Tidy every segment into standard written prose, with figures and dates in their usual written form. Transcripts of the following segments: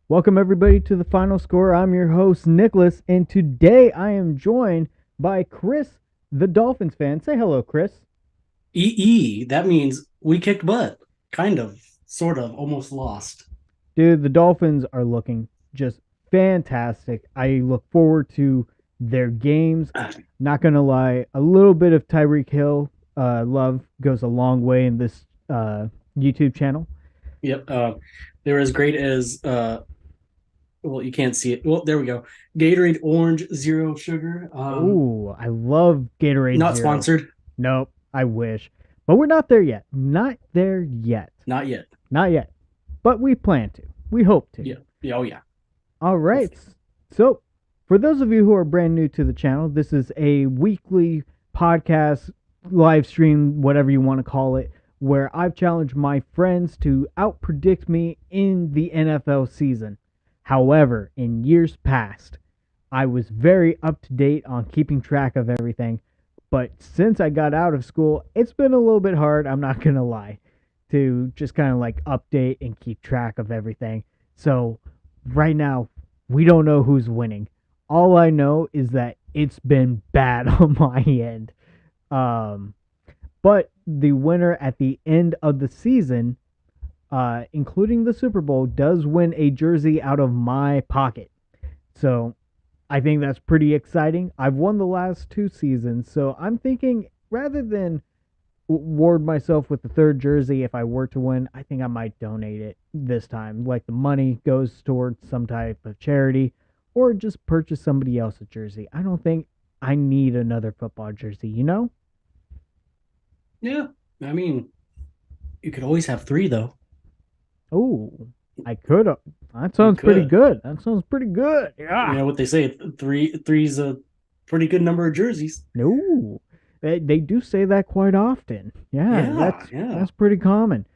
Welcome, everybody, to the final score. I'm your host, Nicholas, and today I am joined by Chris, the Dolphins fan. Say hello, Chris. That means we kicked butt. Kind of, sort of, almost lost. Dude, the Dolphins are looking just fantastic. I look forward to their games. Not going to lie, a little bit of Tyreek Hill love goes a long way in this YouTube channel. Yep. They're as great as well, you can't see it. Well, there we go. Gatorade Orange Zero Sugar. Oh, I love Gatorade Not Zero. sponsored. Nope, I wish. But we're not there yet. Not there yet. Not yet. Not yet. But we plan to. We hope to. Yeah. Yeah. Oh yeah. All right. So, for those of you who are brand new to the channel, this is a weekly podcast, live stream, whatever you want to call it, where I've challenged my friends to outpredict me in the NFL season. However, in years past, I was very up to date on keeping track of everything. But since I got out of school, it's been a little bit hard, I'm not going to lie, to just kind of like update and keep track of everything. So, right now, we don't know who's winning. All I know is that it's been bad on my end. Um, but the winner at the end of the season, including the Super Bowl, does win a jersey out of my pocket. So I think that's pretty exciting. I've won the last two seasons, so I'm thinking rather than reward myself with the third jersey if I were to win, I think I might donate it this time. Like the money goes towards some type of charity or just purchase somebody else a jersey. I don't think I need another football jersey, you know? Yeah. I mean, you could always have three though. Oh, I could. That You sounds pretty could. good. That sounds pretty good. You Yeah. know what they say? Three's a pretty good number of jerseys. No, they do say that quite often. Yeah, Yeah. Yeah. that's pretty common.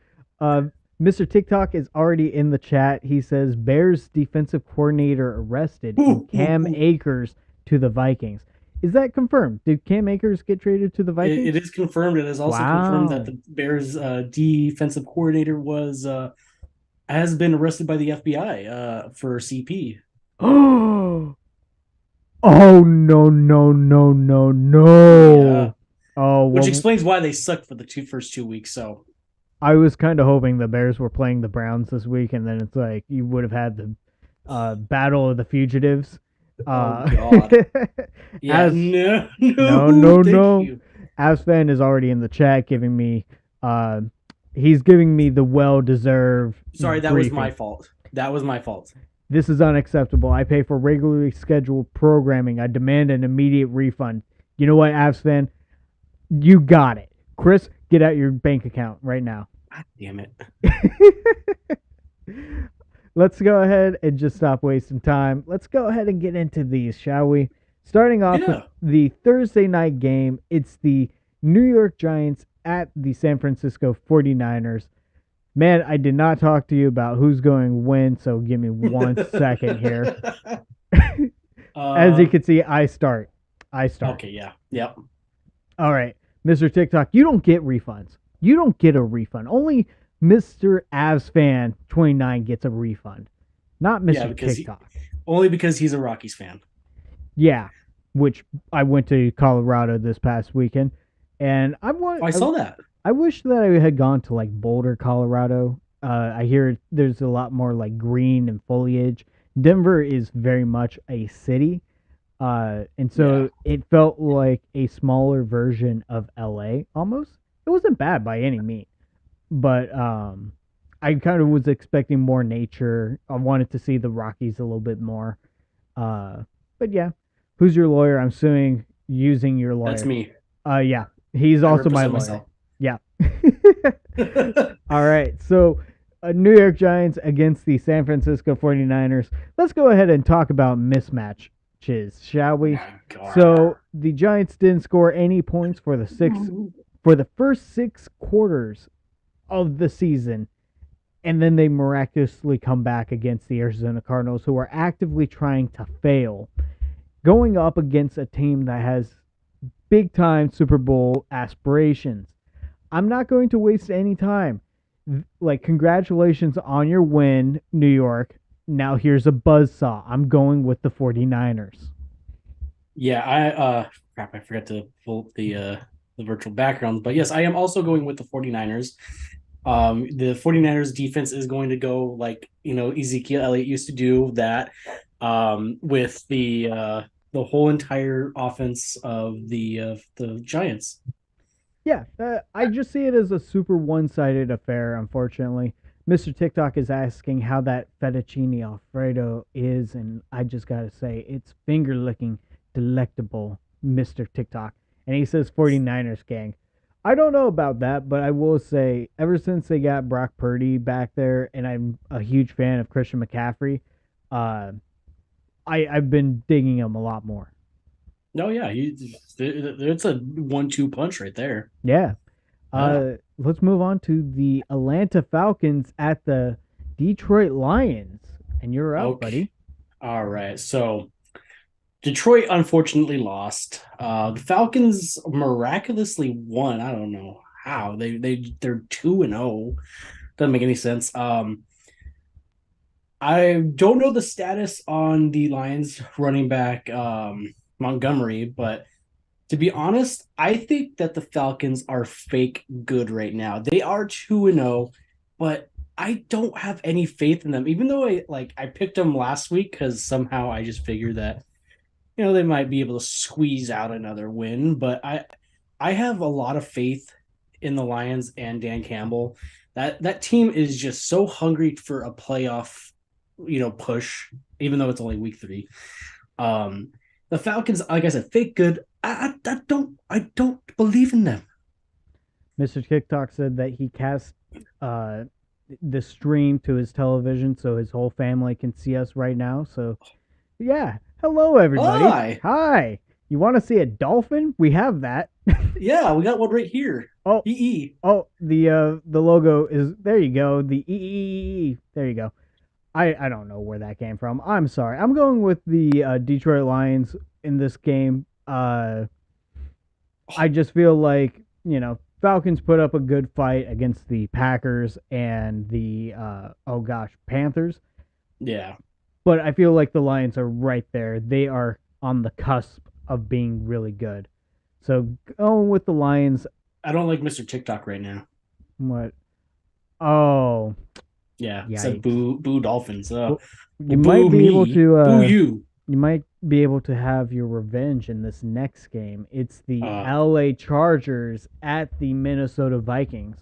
Uh, Mr. TikTok is already in the chat. He says Bears defensive coordinator arrested and Ooh, ooh, Cam ooh. Akers to the Vikings. Is that confirmed? Did Cam Akers get traded to the It Vikings? is confirmed. It is also confirmed that Wow. the Bears' defensive coordinator was has been arrested by the FBI for CP. Oh, oh no no no no Yeah, no. Oh which well, explains why they sucked for the first 2 weeks. So, I was kind of hoping the Bears were playing the Browns this week, and then it's like you would have had the Battle of the Fugitives. oh Uh, god, yeah, as no, no, no, no, thank no. you. Asfan is already in the chat giving me, uh, he's giving me the well-deserved Sorry, that was my briefing. fault. That was my fault. This is unacceptable. I pay for regularly scheduled programming. I demand an immediate refund. You know what, Asfan? You got it. Chris, get out your bank account right now. God damn it. Let's go ahead and just stop wasting time. Let's go ahead and get into these, shall we? Starting off with Yeah, the Thursday night game, it's the New York Giants at the San Francisco 49ers. Man, I did not talk to you about who's going to win, so give me 1 second here. As you uh, can see, I start. I start. okay, yeah, yep, All right, Mr. TikTok, you don't get refunds. You don't get a refund. Only Mr. Avs fan 29 gets a refund, not yeah, Mr. TikTok. only because he's a Rockies fan. Yeah, which I went to Colorado this past weekend, and Oh, I saw that. I wish that I had gone to like Boulder, Colorado. I hear there's a lot more like green and foliage. Denver is very much a city, and Yeah. so it felt like a smaller version of LA almost. It wasn't bad by any means, but I kind of was expecting more nature. I wanted to see the Rockies a little bit more. Uh, but yeah, who's your lawyer? I'm suing using your That's lawyer. me. Yeah, he's I also my represent lawyer. myself. Yeah. All right. So, New York Giants against the San Francisco 49ers. Let's go ahead and talk about mismatches, shall we? My God. So, the Giants didn't score any points for the first 6 quarters of the season, and then they miraculously come back against the Arizona Cardinals who are actively trying to fail, going up against a team that has big time Super Bowl aspirations. I'm not going to waste any time. Like, congratulations on your win, New York. Now here's a buzzsaw. I'm going with the 49ers. Yeah, crap, I forgot to pull the virtual background, but yes, I am also going with the 49ers. The 49ers defense is going to go like, Ezekiel Elliott used to do that with the whole entire offense of the Giants. Yeah, I just see it as a super one-sided affair. Unfortunately, Mr. TikTok is asking how that fettuccine alfredo is, and I just gotta say it's finger-licking delectable, Mr. TikTok. And he says 49ers gang. I don't know about that, but I will say ever since they got Brock Purdy back there, and I'm a huge fan of Christian McCaffrey, uh, I've been digging him a lot more. No, yeah, it's a 1-2 punch right there. Yeah. Yeah. Let's move on to the Atlanta Falcons at the Detroit Lions. And you're up, Okay. buddy. All right. So Detroit unfortunately lost. The Falcons miraculously won. I don't know how. They're 2-0. Doesn't make any sense. I don't know the status on the Lions running back Montgomery, but to be honest, I think that the Falcons are fake good right now. They are 2-0, but I don't have any faith in them. Even though I picked them last week because somehow I just figured that they might be able to squeeze out another win, but I have a lot of faith in the Lions and Dan Campbell. That team is just so hungry for a playoff, push, even though it's only week 3. Um, the Falcons, like I said, fake good. I don't believe in them. Mr. TikTok said that he cast uh, the stream to his television so his whole family can see us right now. So, yeah. Hello, everybody. Hi, Hi. You want to see a dolphin? We have that. yeah, we got one right here. Oh, EE. oh, the logo is there. You go. The E. There you go. I don't know where that came from. I'm sorry. I'm going with the Detroit Lions in this game. I just feel like Falcons put up a good fight against the Packers and the oh gosh Panthers, Yeah, but I feel like the Lions are right there. They are on the cusp of being really good. So going with the Lions. I don't like Mr. TikTok right now. What? Oh, Yeah, said yikes! boo, boo Dolphins. Well, you Well, might boo be able me, to boo you. you might be able to have your revenge in this next game. It's the Uh, LA Chargers at the Minnesota Vikings.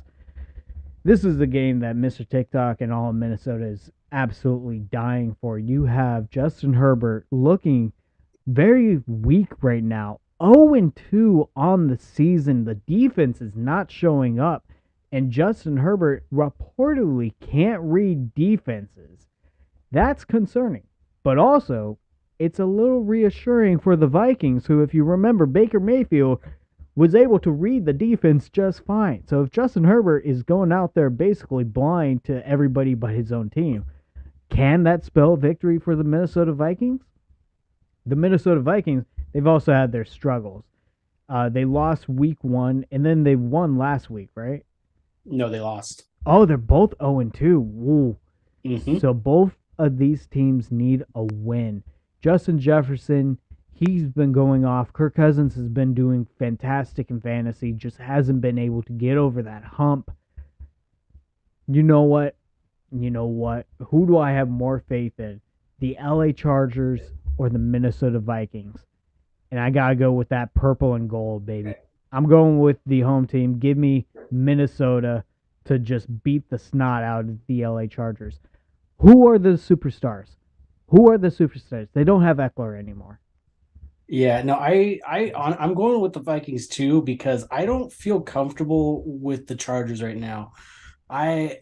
This is the game that Mr. TikTok and all of Minnesota is absolutely dying for. You have Justin Herbert looking very weak right now. 0-2 on the season. The defense is not showing up. And Justin Herbert reportedly can't read defenses. That's concerning. But also, it's a little reassuring for the Vikings, who, if you remember, Baker Mayfield was able to read the defense just fine. So if Justin Herbert is going out there basically blind to everybody but his own team, can that spell victory for the Minnesota Vikings? The Minnesota Vikings, they've also had their struggles. They lost week 1, and then they won last week, right? no, they lost. Oh, they're both 0-2. Woo. Mm-hmm. So both of these teams need a win. Justin Jefferson, he's been going off. Kirk Cousins has been doing fantastic in fantasy, just hasn't been able to get over that hump. You know what? You know what? Who do I have more faith in? The LA Chargers or the Minnesota Vikings? And I got to go with that purple and gold, baby. I'm going with the home team. Give me Minnesota to just beat the snot out of the LA Chargers. Who are the superstars? Who are the superstars? They don't have Eckler anymore. Yeah, no, I'm going with the Vikings too because I don't feel comfortable with the Chargers right now. I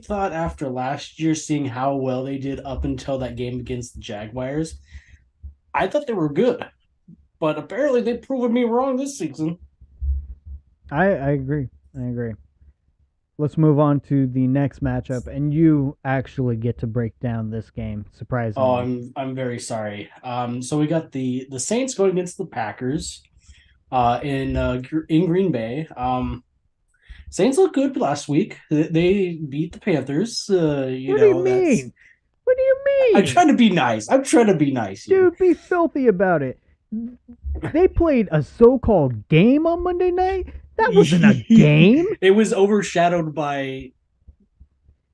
thought after last year, seeing how well they did up until that game against the Jaguars, I thought they were good, but apparently they've proven me wrong this season. I agree. I agree. Let's move on to the next matchup, and you actually get to break down this game, Oh, surprisingly. I'm very sorry. So we got the Saints going against the Packers, in Green Bay. Saints looked good last week. They beat the Panthers. What do you That's mean? What do you you I'm mean? trying to be nice. I'm trying to be nice here. Dude, be filthy about it. They played a so-called game on Monday night. That wasn't a game. It was overshadowed by.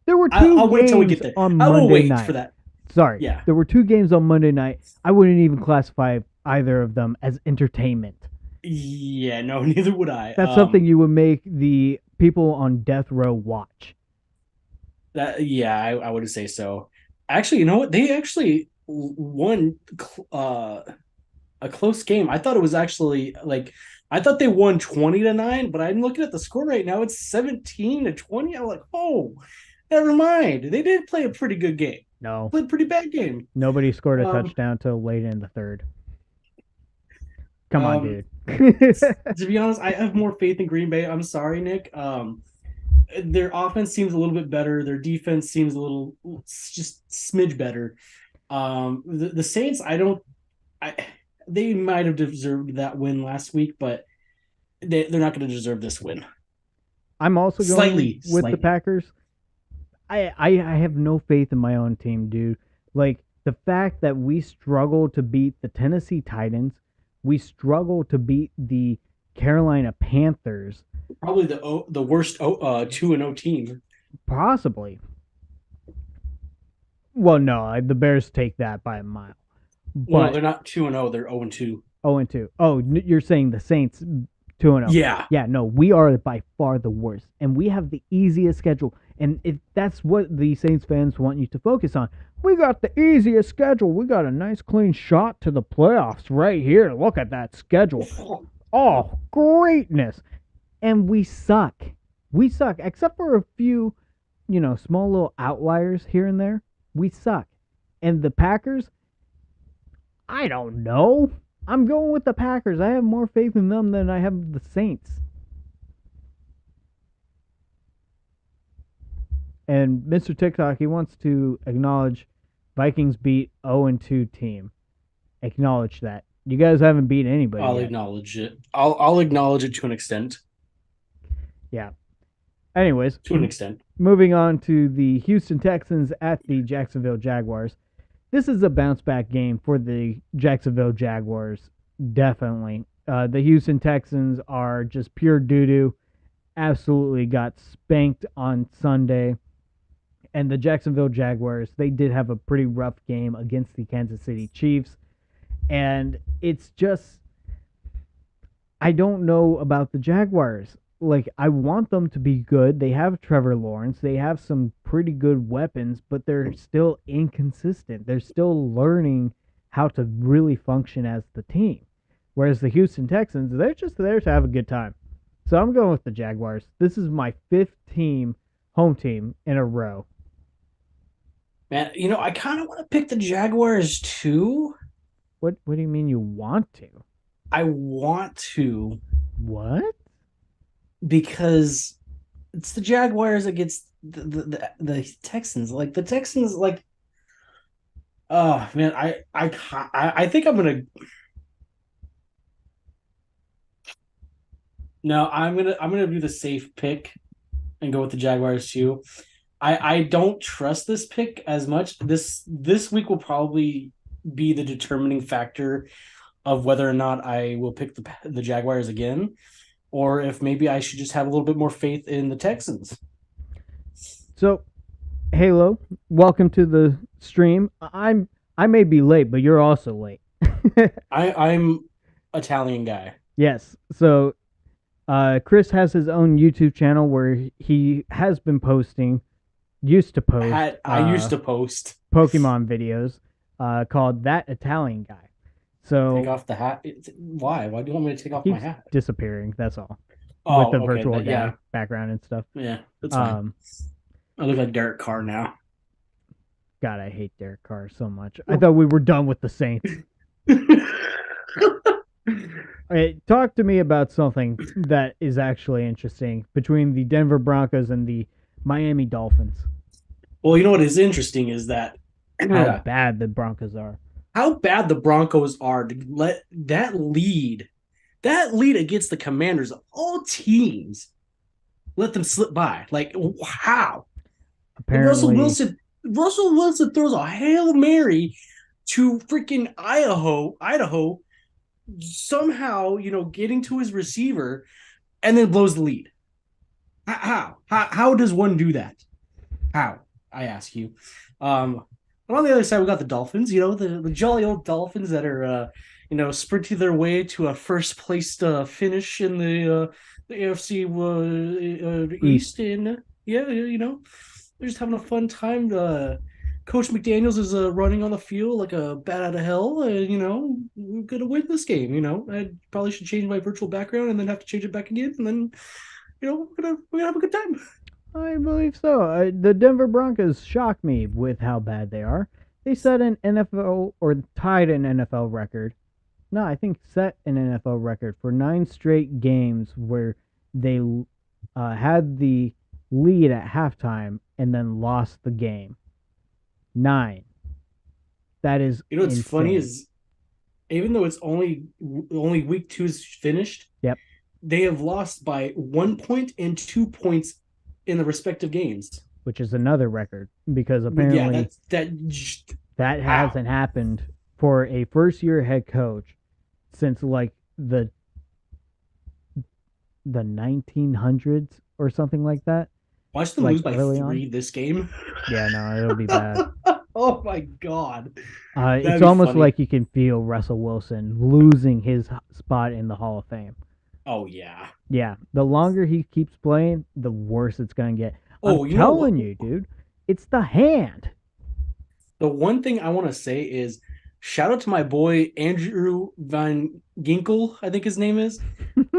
There were two I'll wait till we games get there. on I will Monday wait for night. that. Sorry. Yeah. There were two games on Monday night. I wouldn't even classify either of them as entertainment. Yeah, no, neither would I. That's something you would make the people on death row watch. I would say so. Actually, you know what? They actually won a close game. I thought it was actually like I thought they won 20-9, but I'm looking at the score right now. It's 17-20. I'm like, oh, never mind. They did play a pretty good game. No. Played a pretty bad game. Nobody scored a touchdown till late in the third. Come on, dude. To be honest, I have more faith in Green Bay. I'm sorry, Nick. Their offense seems a little bit better. Their defense seems a little just smidge better. The Saints, they might have deserved that win last week, but they're not going to deserve this win. I'm also going slightly with the Packers. I have no faith in my own team, dude. Like, the fact that we struggle to beat the Tennessee Titans, we struggle to beat the Carolina Panthers. Probably the worst 2-0 team. Possibly. Well, no, the Bears take that by a mile. Well, no, they're not 2-0. They're 0-2. 0-2. Oh, you're saying the Saints 2-0. Yeah. Yeah, no, we are by far the worst. And we have the easiest schedule. And if that's what the Saints fans want you to focus on. We got the easiest schedule. We got a nice clean shot to the playoffs right here. Look at that schedule. Oh, greatness. And we suck. We suck. Except for a few, small little outliers here and there. We suck. And the Packers, I don't know. I'm going with the Packers. I have more faith in them than I have the Saints. And Mr. TikTok, he wants to acknowledge Vikings beat 0-2 team. Acknowledge that. You guys haven't beat anybody I'll yet. acknowledge it. I'll acknowledge it to an extent. Yeah. Anyways. To an extent. Moving on to the Houston Texans at the Jacksonville Jaguars. This is a bounce back game for the Jacksonville Jaguars. Definitely. The Houston Texans are just pure doo-doo. Absolutely got spanked on Sunday. And the Jacksonville Jaguars, they did have a pretty rough game against the Kansas City Chiefs. And it's just, I don't know about the Jaguars. Like, I want them to be good. They have Trevor Lawrence. They have some pretty good weapons, but they're still inconsistent. They're still learning how to really function as the team. Whereas the Houston Texans, they're just there to have a good time. So I'm going with the Jaguars. This is my fifth home team in a row. Man, I kind of want to pick the Jaguars too. What do you mean you want to? I want to. What? Because it's the Jaguars against the Texans. Like the Texans, like, oh man, I think I'm gonna. No, I'm gonna do the safe pick and go with the Jaguars too. I don't trust this pick as much. This week will probably be the determining factor of whether or not I will pick the Jaguars again, or if maybe I should just have a little bit more faith in the Texans. So, Halo, welcome to the stream. I may be late, but you're also late. I'm Italian guy. Yes. So, Chris has his own YouTube channel where he has been used to post Pokemon videos called That Italian Guy. So take off the hat. Why? Why do you want me to take off my hat? Disappearing. That's all. Oh, with the virtual guy background and stuff. Yeah, that's fine. I look like Derek Carr now. God, I hate Derek Carr so much. I thought we were done with the Saints. Okay, talk to me about something that is actually interesting between the Denver Broncos and the Miami Dolphins. Well, you know what is interesting is that how bad the Broncos are. How bad the Broncos are to let that lead against the Commanders of all teams, let them slip by. Like, how? Apparently, Russell Wilson throws a Hail Mary to freaking Idaho, somehow, getting to his receiver and then blows the lead. How does one do that? How? I ask you. And on the other side, we got the Dolphins, the jolly old Dolphins that are, sprinting their way to a first place finish in the AFC East. East. And yeah, they're just having a fun time. Coach McDaniels is running on the field like a bat out of hell. We're going to win this game. I probably should change my virtual background and then have to change it back again. And then, we're gonna have a good time. I believe so. The Denver Broncos shock me with how bad they are. They set an NFL or tied an NFL record. No, I think set an NFL record for 9 straight games where they had the lead at halftime and then lost the game. 9. That is What's insane. funny is even though it's only week two's finished, Yep. they have lost by 1 point and 2 points in the respective games. Which is another record because apparently that hasn't happened for a first-year head coach since like the 1900s or something like that. Watch them lose by 3 this game. Yeah, no, it'll be bad. Oh my god. It's almost like you can feel Russell Wilson losing his spot in the Hall of Fame. Oh yeah. Yeah, the longer he keeps playing, the worse it's going to get. Oh, I'm telling you, dude, it's the hand. The one thing I want to say is shout out to my boy Andrew Van Ginkel, I think his name is,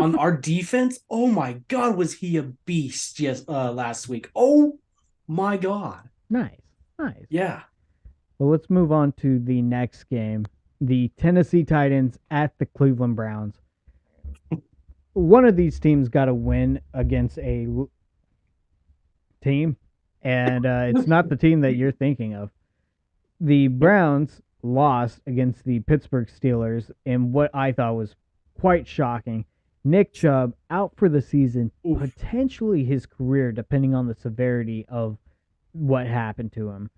on our defense. Oh my god, was he a beast last week. Oh my god. Nice. Yeah. Well, let's move on to the next game. The Tennessee Titans at the Cleveland Browns. One of these teams got to win against a team, and it's not the team that you're thinking of. The Browns lost against the Pittsburgh Steelers in what I thought was quite shocking. Nick Chubb out for the season, potentially his career, depending on the severity of what happened to him.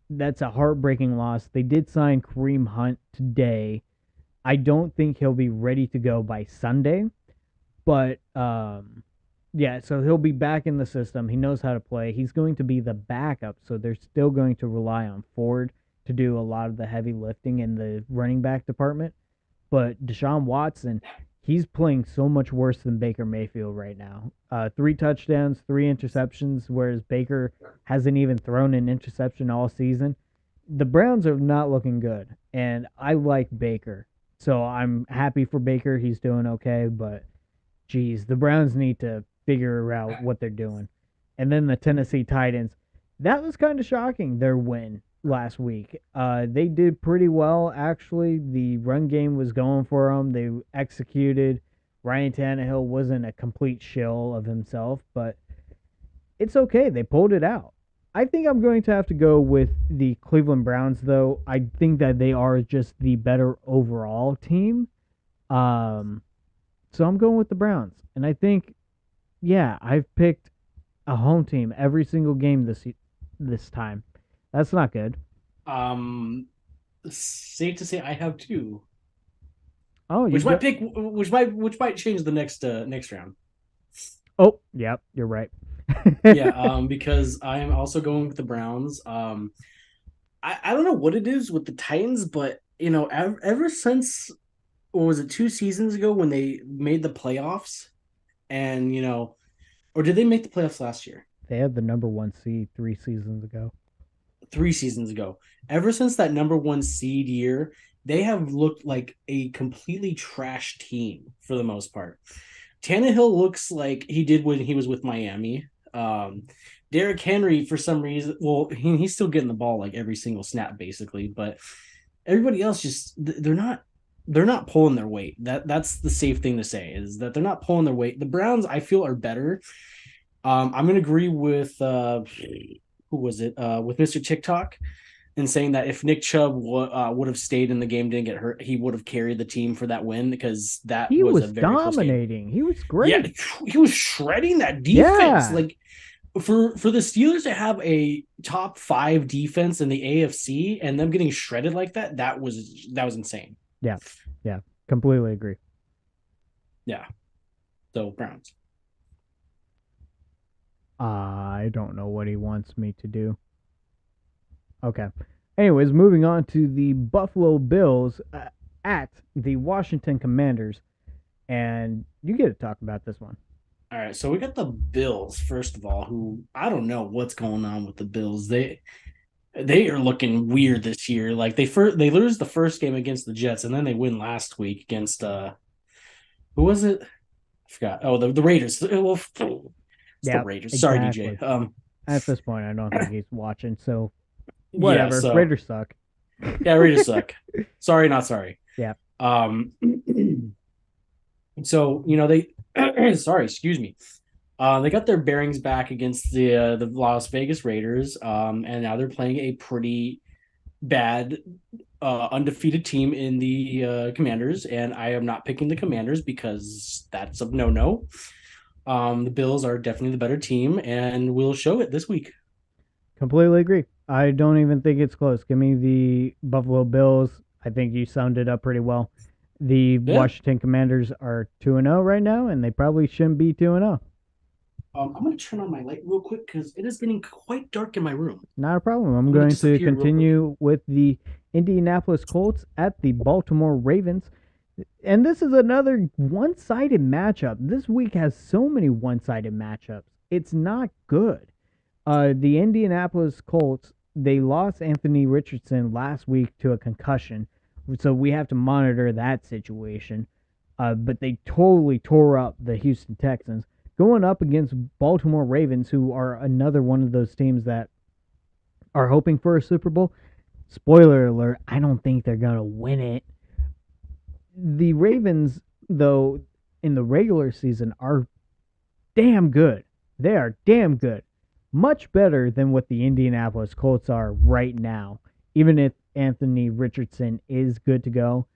That's a heartbreaking loss. They did sign Kareem Hunt today. I don't think he'll be ready to go by Sunday, but yeah, so he'll be back in the system. He knows how to play. He's going to be the backup, so they're still going to rely on Ford to do a lot of the heavy lifting in the running back department. But Deshaun Watson, he's playing so much worse than Baker Mayfield right now. 3 touchdowns, 3 interceptions, whereas Baker hasn't even thrown an interception all season. The Browns are not looking good, and I like Baker. So I'm happy for Baker. He's doing okay, but geez, the Browns need to figure out what they're doing. And then the Tennessee Titans, that was kind of shocking, their win last week. They did pretty well, actually. The run game was going for them. They executed. Ryan Tannehill wasn't a complete shill of himself, but it's okay. They pulled it out. I think I'm going to have to go with the Cleveland Browns, though. I think that they are just the better overall team. So I'm going with the Browns. And I think, yeah, I've picked a home team every single game this time. That's not good. Safe to say I have 2. Oh, which might change the next round. Oh, yep, you're right. Yeah, because I am also going with the Browns. I don't know what it is with the Titans, but ever since, or was it 2 seasons ago when they made the playoffs, and or did they make the playoffs last year? They had the number 1 seed 3 seasons ago. 3 seasons ago. Ever since that number 1 seed year, they have looked like a completely trash team for the most part. Tannehill looks like he did when he was with Miami. Derrick Henry, for some reason, well, he's still getting the ball like every single snap, basically, but everybody else just they're not pulling their weight. That's the safe thing to say, is that they're not pulling their weight. The Browns, I feel, are better. I'm gonna agree with who was it? With Mr. TikTok, in saying that if Nick Chubb would have stayed in the game, didn't get hurt, he would have carried the team for that win, because he was a very dominating. He was great. Yeah, he was shredding that defense. Yeah. Like, for the Steelers to have a top 5 defense in the AFC and them getting shredded like that, that was insane. Yeah, yeah, completely agree. Yeah. So Browns. I don't know what he wants me to do. Okay. Anyways, moving on to the Buffalo Bills at the Washington Commanders, and you get to talk about this one. All right, so we got the Bills first of all, who I don't know what's going on with the Bills. They are looking weird this year. Like they lose the first game against the Jets, and then they win last week against who was it? I forgot. Oh, the Raiders. Well, it's the Yeah, Raiders. Sorry, DJ. exactly. At this point, I don't think he's watching, so Yeah. whatever. So Raiders suck. yeah, Raiders suck. Sorry, not sorry. Yeah. Um. So they. Sorry, excuse me. They got their bearings back against the Las Vegas Raiders, and now they're playing a pretty bad undefeated team in the Commanders, and I am not picking the Commanders because that's a no. The Bills are definitely the better team, and we'll show it this week. Completely agree. I don't even think it's close. Give me the Buffalo Bills. I think you summed it up pretty well. The Yeah. Washington Commanders are 2-0 right now, and they probably shouldn't be 2-0. I'm going to turn on my light real quick because it is getting quite dark in my room. Not a problem. I'm I'm going going to to disappear real quick. continue with the Indianapolis Colts at the Baltimore Ravens. And this is another one sided matchup. This week has so many one sided matchups. It's not good. The Indianapolis Colts, they lost Anthony Richardson last week to a concussion. So we have to monitor that situation. But they totally tore up the Houston Texans. Going up against Baltimore Ravens, who are another one of those teams that are hoping for a Super Bowl. Spoiler alert, I don't think they're going to win it. The Ravens, though, in the regular season are damn good. They are damn good. Much better than what the Indianapolis Colts are right now. Even if Anthony Richardson is good to go,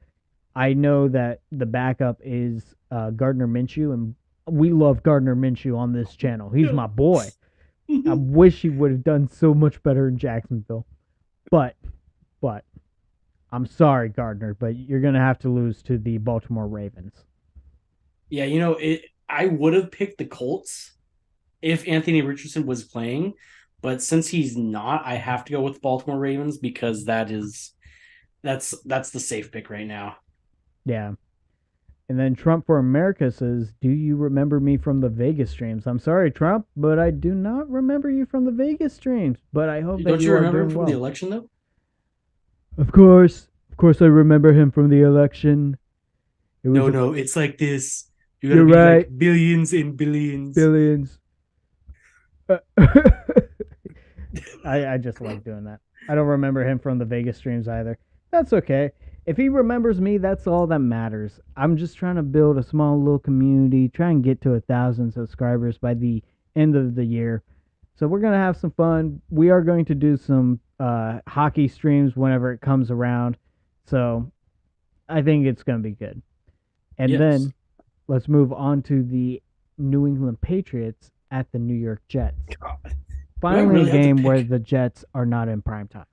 I know that the backup is Gardner Minshew, and we love Gardner Minshew on this channel. He's my boy. I wish he would have done so much better in Jacksonville. But I'm sorry, Gardner, but you're going to have to lose to the Baltimore Ravens. Yeah, I would have picked the Colts if Anthony Richardson was playing, but since he's not, I have to go with Baltimore Ravens because that's the safe pick right now. Yeah. And then Trump for America says, "Do you remember me from the Vegas streams?" I'm sorry, Trump, but I do not remember you from the Vegas streams. But I hope that Don't you you are remember him doing from well. the election though? Of course, I remember him from the election. It was No, it's like this. You gotta You're be right. like billions and billions. Billions. I just like doing that. I don't remember him from the Vegas streams either. That's okay. If he remembers me, that's all that matters. I'm just trying to build a small little community, try and get to 1,000 subscribers by the end of the year. So we're gonna have some fun. We are going to do some hockey streams whenever it comes around. So I think it's gonna be good. And Yes. then let's move on to the New England Patriots at the New York Jets. God. Finally, really a have to game where pick? the Jets are not in prime time.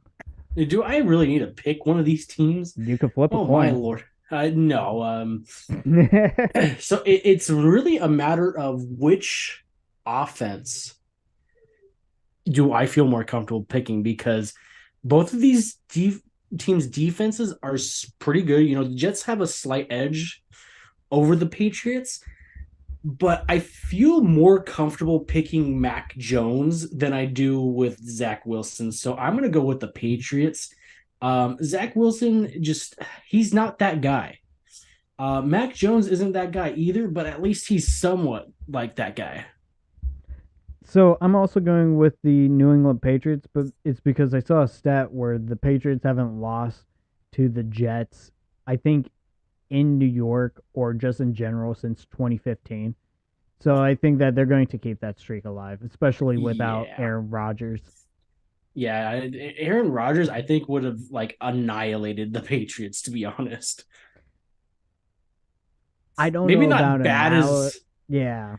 Do I really need to pick one of these teams? You could flip a Oh my coin. lord. No. So it's really a matter of which offense do I feel more comfortable picking because both of these teams' defenses are pretty good. The Jets have a slight edge over the Patriots, but I feel more comfortable picking Mac Jones than I do with Zach Wilson. So I'm going to go with the Patriots. Zach Wilson, he's not that guy. Mac Jones isn't that guy either, but at least he's somewhat like that guy. So I'm also going with the New England Patriots, but it's because I saw a stat where the Patriots haven't lost to the Jets, I think, in New York or just in general since 2015. So I think that they're going to keep that streak alive, especially without Yeah. Aaron Rodgers. Yeah, Aaron Rodgers, I think, would have annihilated the Patriots, to be honest. I don't Maybe know not about bad as yeah.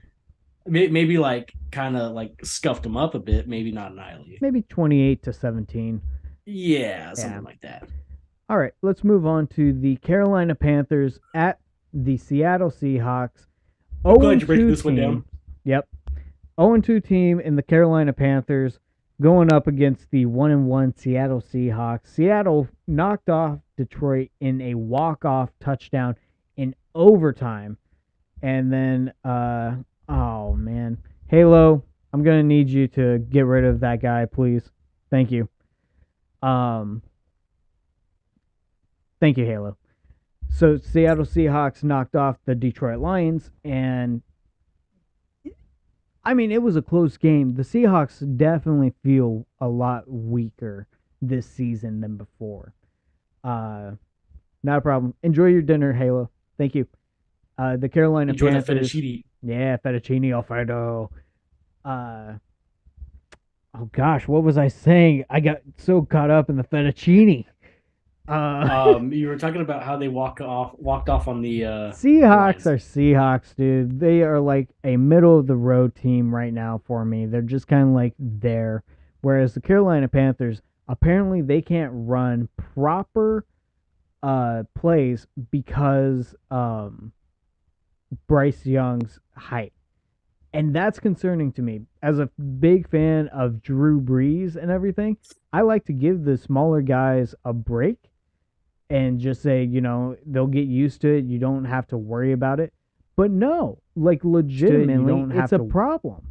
maybe like kind of like scuffed them up a bit, maybe not annihilate. Maybe 28-17. Yeah, Yeah. something like that. All right, let's move on to the Carolina Panthers at the Seattle Seahawks. I'm 0 glad you're breaking 2 this one team. down. Yep. 0 2 team in the Carolina Panthers going up against the 1-1 Seattle Seahawks. Seattle knocked off Detroit in a walk-off touchdown in overtime. And then, oh man, Halo, I'm gonna need you to get rid of that guy, please. Thank you. Um, thank you, Halo. So Seattle Seahawks knocked off the Detroit Lions, and I mean it was a close game. The Seahawks definitely feel a lot weaker this season than before. Uh, Not a problem. Enjoy your dinner, Halo. Thank you. The Carolina Enjoy that Panthers. fettuccine. Yeah, fettuccine Alfredo. Uh, oh gosh, what was I saying? I got so caught up in the fettuccine. You were talking about how they walked off on the Seahawks lines. are Seahawks, dude. They are like a middle of the road team right now for me. They're just kind of like there. Whereas the Carolina Panthers, apparently they can't run proper plays because Bryce Young's height. And that's concerning to me. As a big fan of Drew Brees and everything, I like to give the smaller guys a break and just say, they'll get used to it. You don't have to worry about it. But no, like legitimately, it's a problem.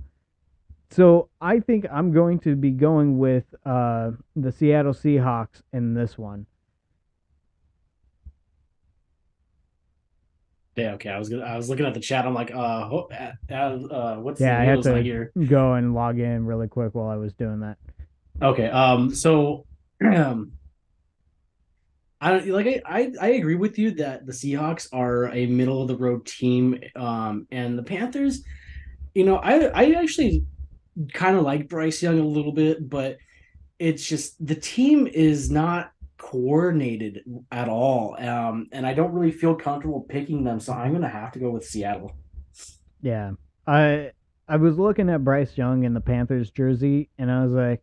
So I think I'm going to be going with the Seattle Seahawks in this one. Yeah, okay. I was looking at the chat. I'm like, what's Yeah, the I had Halo's not to here? go and log in really quick while I was doing that. Okay. So I agree with you that the Seahawks are a middle of the road team. And the Panthers, I actually kind of like Bryce Young a little bit, but it's just the team is not coordinated at all. And I don't really feel comfortable picking them, so I'm gonna have to go with Seattle. Yeah. I was looking at Bryce Young in the Panthers jersey and I was like,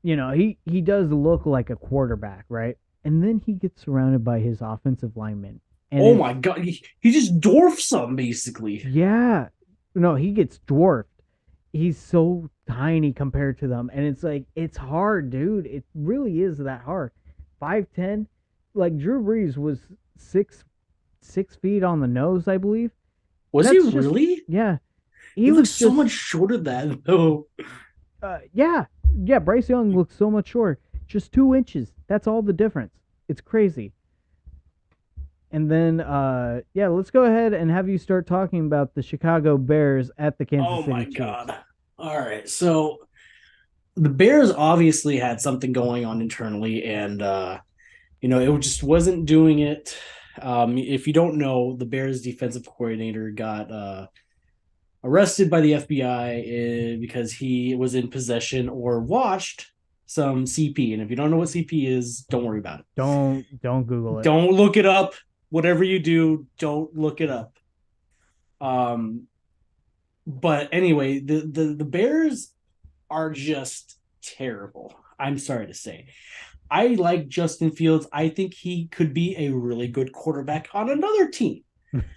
he does look like a quarterback, right? And then he gets surrounded by his offensive linemen. And Oh my god, he just dwarfs them basically. Yeah. No, he gets dwarfed. He's so tiny compared to them. And it's like, it's hard, dude. It really is that hard. 5'10", like Drew Brees was 6 feet on the nose, I believe. Was he really? Yeah. He looks so much shorter than that, though. Yeah. Yeah, Bryce Young looks so much shorter. Just 2 inches. That's all the difference. It's crazy. And then, let's go ahead and have you start talking about the Chicago Bears at the Kansas City Chiefs. Oh, my God. All right. So the Bears obviously had something going on internally, and, it just wasn't doing it. If you don't know, the Bears defensive coordinator got arrested by the FBI because he was in possession or watched some CP. And if you don't know what CP is, don't worry about it. Don't Google it. Don't look it up. Whatever you do, don't look it up. But anyway, the Bears are just terrible. I'm sorry to say. I like Justin Fields. I think he could be a really good quarterback on another team.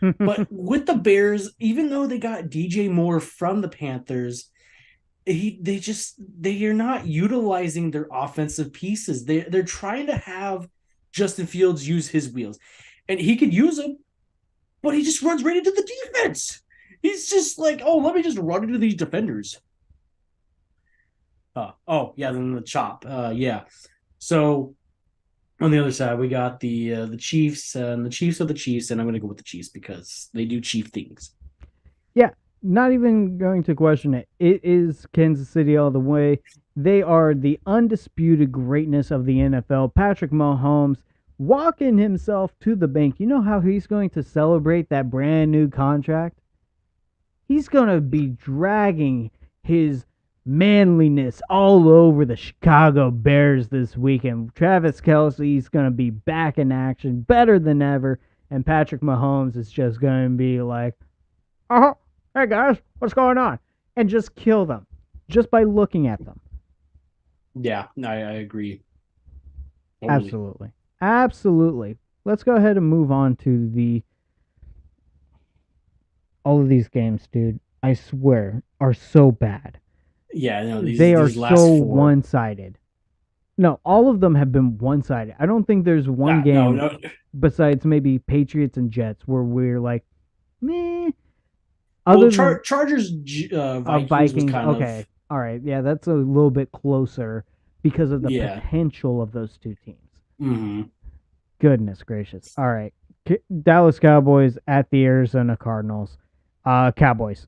But with the Bears, even though they got DJ Moore from the Panthers, they are not utilizing their offensive pieces. They're trying to have Justin Fields use his wheels, and he could use them, but he just runs right into the defense. He's just like, oh, let me just run into these defenders. Then the chop. Yeah. So on the other side, we got the Chiefs, and the Chiefs are the Chiefs, and I'm going to go with the Chiefs because they do Chief things. Yeah, not even going to question it. It is Kansas City all the way. They are the undisputed greatness of the NFL. Patrick Mahomes walking himself to the bank. You know how he's going to celebrate that brand new contract? He's going to be dragging his manliness all over the Chicago Bears this weekend. Travis Kelce's going to be back in action, better than ever. And Patrick Mahomes is just going to be like, hey guys, what's going on? And just kill them just by looking at them. Yeah, I agree. Totally. Absolutely. Absolutely. Let's go ahead and move on to all of these games, dude. I swear are so bad. Yeah, no, They are these last so four. one-sided. No, all of them have been one-sided. I don't think there's one No, game no. besides maybe Patriots and Jets where we're like, meh. Well, Other than Chargers Vikings was Vikings, kind of okay, all right, yeah, that's a little bit closer because of the yeah. potential of those two teams. Hmm. Goodness gracious! All right, Dallas Cowboys at the Arizona Cardinals. Cowboys.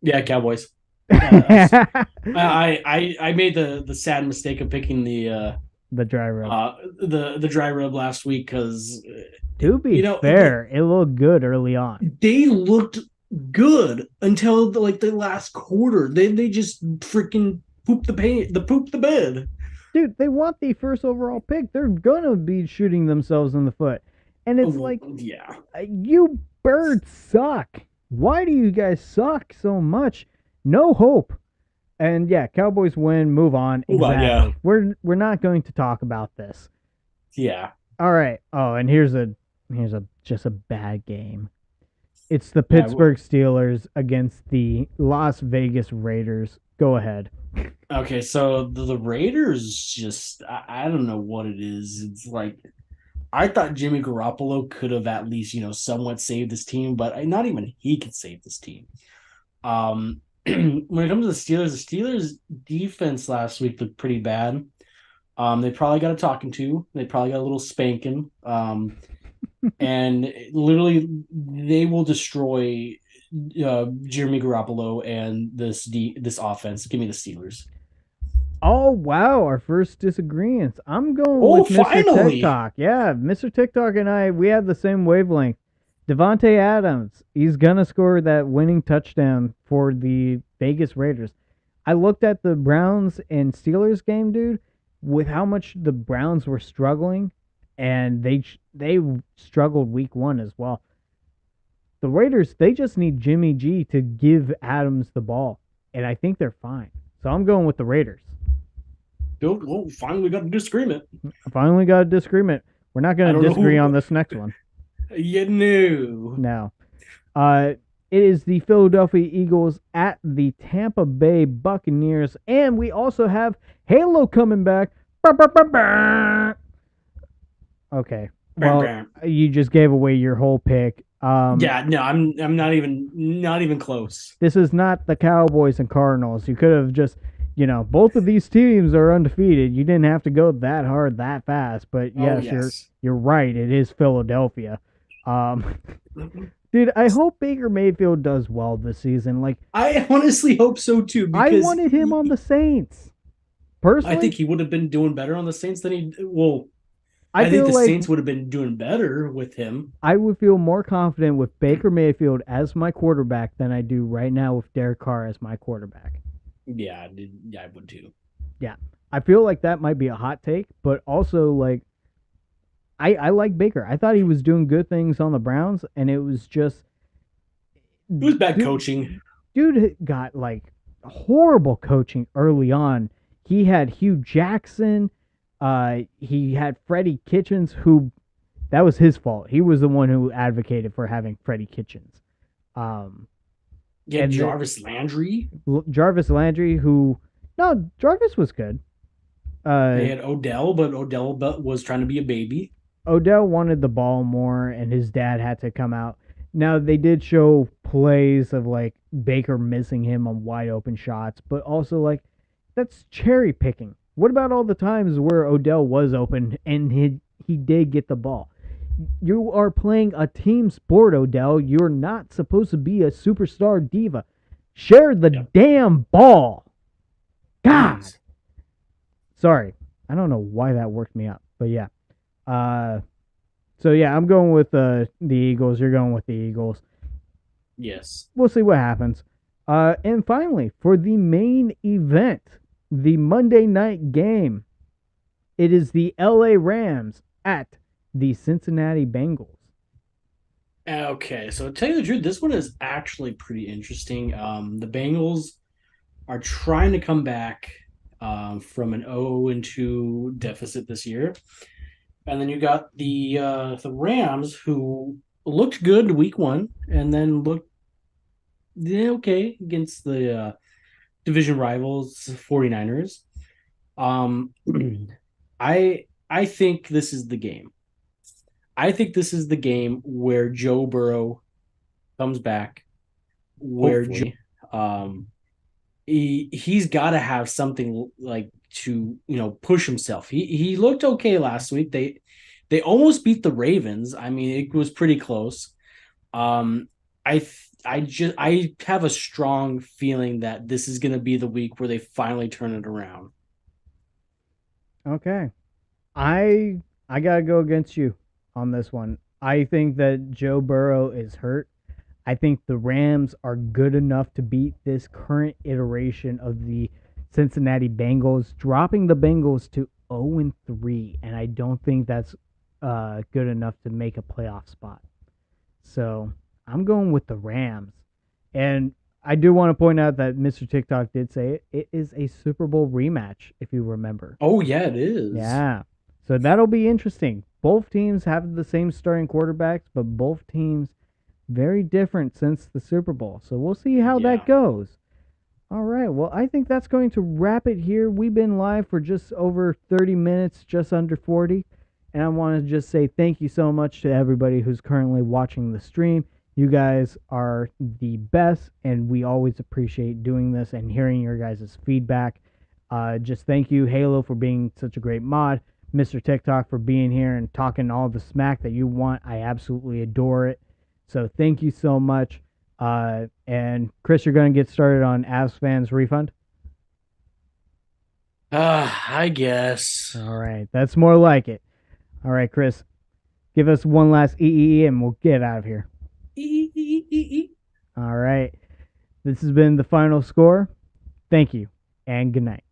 Yeah, Cowboys. The I made the sad mistake of picking dry rub. The dry rub last week because To be you know fair, it looked good early on. they looked good until the last quarter. They just freaking poop the bed. Dude, they want the first overall pick. They're gonna be shooting themselves in the foot, and it's like, Yeah, you birds suck. Why do you guys suck so much? No hope. And yeah, Cowboys win. Move on. Exactly. Yeah, We're not going to talk about this. yeah. All right. Oh, and here's a just a bad game. It's the Pittsburgh Steelers against the Las Vegas Raiders. Go ahead. Okay, so the Raiders just I don't know what it is. It's like I thought Jimmy Garoppolo could have at least somewhat saved this team, but not even he could save this team. When it comes to the Steelers defense last week looked pretty bad. They probably got a talking to. They probably got a little spanking. And literally, they will destroy Jimmy Garoppolo and this offense. Give me the Steelers. Oh wow, our first disagreements. I'm going with Mr. Finally! TikTok. Yeah, Mr. TikTok and I, we have the same wavelength. Devontae Adams, he's gonna score that winning touchdown for the Vegas Raiders. I looked at the Browns and Steelers game, dude, with how much the Browns were struggling, and they struggled week 1 as well. The Raiders, they just need Jimmy G to give Adams the ball, and I think they're fine. So I'm going with the Raiders. Well, finally got a disagreement. Finally got a disagreement. We're not going to disagree on this next one. You knew. No. It is the Philadelphia Eagles at the Tampa Bay Buccaneers, and we also have Halo coming back. Okay. Well, you just gave away your whole pick. Yeah, no, I'm not even close. This is not the Cowboys and Cardinals. You could have just, both of these teams are undefeated. You didn't have to go that hard that fast. But yes, you're right. It is Philadelphia. Dude, I hope Baker Mayfield does well this season. Like, I honestly hope so too. I wanted him on the Saints. Personally, I think he would have been doing better on the Saints than he. Well, I think the Saints would have been doing better with him. I would feel more confident with Baker Mayfield as my quarterback than I do right now with Derek Carr as my quarterback. Yeah, I would too. Yeah, I feel like that might be a hot take, but also like I like Baker. I thought he was doing good things on the Browns, and it was just it was bad coaching. Dude got like horrible coaching early on. He had Hugh Jackson. He had Freddie Kitchens, who that was his fault. He was the one who advocated for having Freddie Kitchens. Jarvis Landry. Jarvis Landry, Jarvis was good. They had Odell, but Odell was trying to be a baby. Odell wanted the ball more, and his dad had to come out. Now, they did show plays of, like, Baker missing him on wide open shots, but also, like, that's cherry picking. What about all the times where Odell was open and he did get the ball? You are playing a team sport, Odell. You're not supposed to be a superstar diva. Share the damn ball. God. Sorry. I don't know why that worked me up, but yeah. So yeah, I'm going with the Eagles. You're going with the Eagles. Yes. We'll see what happens. And finally, for the main event, the Monday night game, it is the LA Rams at the Cincinnati Bengals. Okay, so to tell you the truth, this one is actually pretty interesting. The Bengals are trying to come back from an 0-2 deficit this year, and then you got the Rams who looked good week one, and then looked okay against the division rivals 49ers. Um, I think this is the game. I think this is the game where Joe Burrow comes back, where Hopefully. um he's got to have something like to push himself. He looked okay last week. They almost beat the Ravens. I mean, it was pretty close. Um, I have a strong feeling that this is going to be the week where they finally turn it around. Okay. I gotta go against you on this one. I think that Joe Burrow is hurt. I think the Rams are good enough to beat this current iteration of the Cincinnati Bengals, dropping the Bengals to 0-3, and I don't think that's good enough to make a playoff spot. So I'm going with the Rams. And I do want to point out that Mr. TikTok did say it is a Super Bowl rematch, if you remember. Oh yeah, it is. Yeah. So that'll be interesting. Both teams have the same starting quarterbacks, but both teams very different since the Super Bowl. So we'll see how that Yeah. goes. All right. Well, I think that's going to wrap it here. We've been live for just over 30 minutes, just under 40. And I want to just say thank you so much to everybody who's currently watching the stream. You guys are the best, and we always appreciate doing this and hearing your guys' feedback. Just thank you, Halo, for being such a great mod. Mr. TikTok for being here and talking all the smack that you want. I absolutely adore it. So thank you so much. And Chris, you're going to get started on Avs fans refund. I guess. All right, that's more like it. All right, Chris, give us one last EEE and we'll get out of here. All right, this has been the final score. Thank you and good night.